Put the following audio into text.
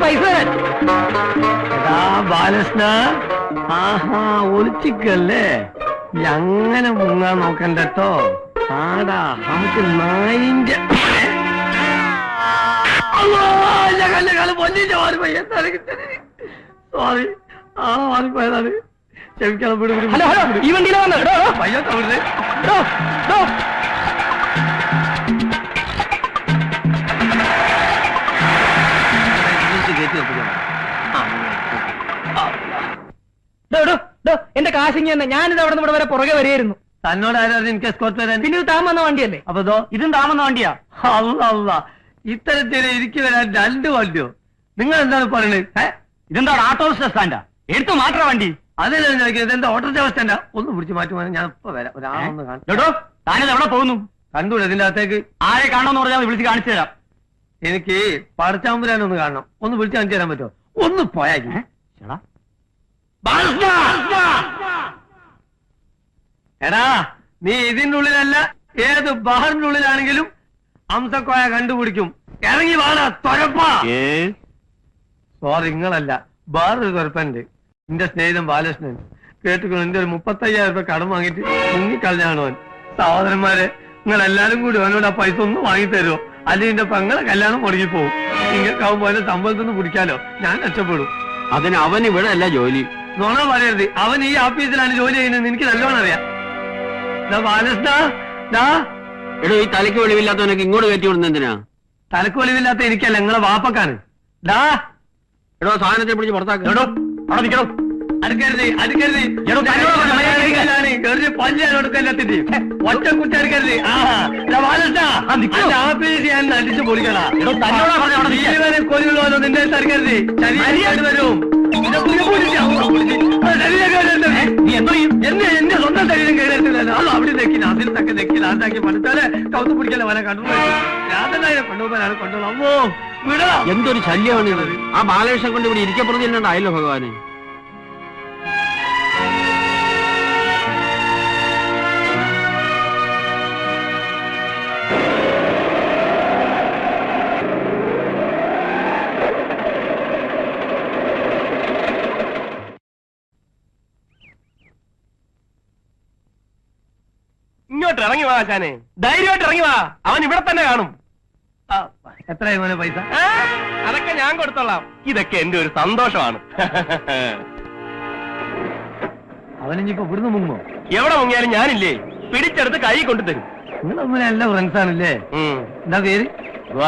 പൈസ ബാലകൃഷ്ണ. ആഹാ, ഒളിച്ചിക്കല്ലേ? അങ്ങനെ മുങ്ങാൻ നോക്കണ്ടോ? ആടാ നമുക്ക് നായിന്റെ പൊന്നിന്റെ മാറിപ്പോയി. സോറി, ആ മാറിപ്പോയതാണ്. ക്ഷമിക്കണം. ഹലോ ഹലോ, ഈ വണ്ടിയിലെ വന്ന് പയ്യ തമിഴ് എന്റെ കാശിങ്ങി തന്നെ. ഞാനിത് അവിടെ നിന്ന് ഇവിടെ വരെ പുറകെ വരെയായിരുന്നു. തന്നോട് ആരായിരുന്നു എനിക്ക് എസ്കോർട്ട് വരാൻ? പിന്നെ ഇത് താൻ വന്ന വണ്ടിയല്ലേ? അപ്പൊ ഇതും താൻ വന്ന വണ്ടിയാ? അല്ല, ഇത്തരത്തിൽ എനിക്ക് വരാൻ 2 വണ്ടിയോ? നിങ്ങൾ എന്താണ് പറയുന്നത്? ഇതെന്താ ആട്ടോ സ്റ്റാൻഡാ? എടുത്തു മാറ്റാ വണ്ടി. അതല്ലേ ചോദിക്കുന്നത്? എന്താ ഓട്ടോ സ്റ്റാൻഡാ? ഒന്ന് പിടിച്ച് മാറ്റുവാൻ ഞാൻ ഇപ്പൊ വരാം. ഒരാളൊന്ന് കാണോ. താനിത് എവിടെ പോകുന്നു? കണ്ടൂടെ ഇതിന്റെ അകത്തേക്ക്? ആരെ കാണണമെന്ന് പറഞ്ഞാൽ വിളിച്ച് കാണിച്ചു തരാം. എനിക്ക് പടച്ചാമ്പുരാനൊന്ന് കാണണം. ഒന്ന് വിളിച്ച് കാണിച്ചു തരാൻ പറ്റുമോ? ഒന്ന് പോയാ. എടാ, നീ ഇതിന്റെ ഉള്ളിലല്ല, ഏത് ബഹറിന്റെ ഉള്ളിലാണെങ്കിലും അംസക്കോയ കണ്ടുപിടിക്കും. ഇറങ്ങി വാടാ തൊരപ്പാ. സോറി, നിങ്ങളല്ല, വേറൊരു തൊരപ്പനുണ്ട്. എന്റെ സ്നേഹിതൻ ബാലകൃഷ്ണൻ. കേട്ടുകൊണ്ട് എന്റെ ഒരു 35,000 രൂപ കടം വാങ്ങിയിട്ട് മുങ്ങിക്കളഞ്ഞാണ് അവൻ. സഹോദരന്മാരെ, നിങ്ങൾ എല്ലാരും കൂടി അവനോട് ആ പൈസ ഒന്ന് വാങ്ങിത്തരുമോ? അല്ലെങ്കിൽ എന്റെ പെങ്ങളെ കല്യാണം മുടങ്ങിപ്പോവും. നിങ്ങൾക്കാവുമ്പോ അതിന്റെ സമ്പളത്തിൽ നിന്ന് പിടിക്കാലോ. ഞാൻ രക്ഷപ്പെടും. അതിന് അവൻ ഇവിടെ അല്ല ജോലി. നോണ പറയരുത്. അവൻ ഈ ഓഫീസിലാണ് ജോലി ചെയ്യുന്നത്. എനിക്ക് നല്ലോണം അറിയാം. ബാലകൃഷ്ണ, എടോ, ഈ തലയ്ക്ക് വെളിവില്ലാത്തവനൊക്കെ ഇങ്ങോട്ട് കയറ്റി വിടുന്ന എന്തിനാ? തലക്ക് വെളിവില്ലാത്ത എനിക്കല്ല, നിങ്ങളെ വാപ്പക്കാണ്. എടോ, സാധനത്തെ പിടിച്ച് പുറത്താക്കോ. അവിടെ നിൽക്കണം. അടുക്കരുത്. പഞ്ചായത്തിന്റെയും ഒറ്റ കുട്ടി അടുക്കരുത്. ആഫീസ് ഞാൻ അടിച്ചു പൊളിക്കണോ? കൊല്ലുള്ളോ നിന്റെ തരക്കരുത്. ശരീരം വരും. എന്റെ സ്വന്തം ശരീരം കേടത്തില്ലല്ലോ. അത് അവിടെ നെക്കില്ല, അതിൽ തക്കെ നെക്കില്ല. അതാക്കി പഠിച്ചാല് കൗത്ത് പിടിക്കല വരെ കൊണ്ടുപോകാനാണ് കൊണ്ടുപോകും. അമ്മോ വിടാ. എന്തൊരു ശല്യമാണ് ഇത്. ആ ബാലകൃഷ്ണൻ കൊണ്ട് ഇവിടെ ഇരിക്കപ്പെടുന്നില്ലാണ്ടായല്ലോ ഭഗവാനെ. ഇങ്ങോട്ട് ഇറങ്ങി വാ ആശാനെ, ധൈര്യമായിട്ട് ഇറങ്ങി വാ. അവൻ ഇവിടെ തന്നെ കാണും. എത്രയായി മോനെ പൈസ? അതൊക്കെ ഞാൻ കൊടുത്തോളാം. ഇതൊക്കെ എന്റെ ഒരു സന്തോഷമാണ്. അവനിപ്പോ ഇവിടുന്ന് മുങ്ങോ? എവിടെ മുങ്ങിയാലും ഞാനില്ലേ, പിടിച്ചെടുത്ത് കൈ കൊണ്ടുതരും. നിങ്ങൾ തമ്മിൽ നല്ല ഫ്രണ്ട്സ് ആണല്ലേ? എന്താ പേര്?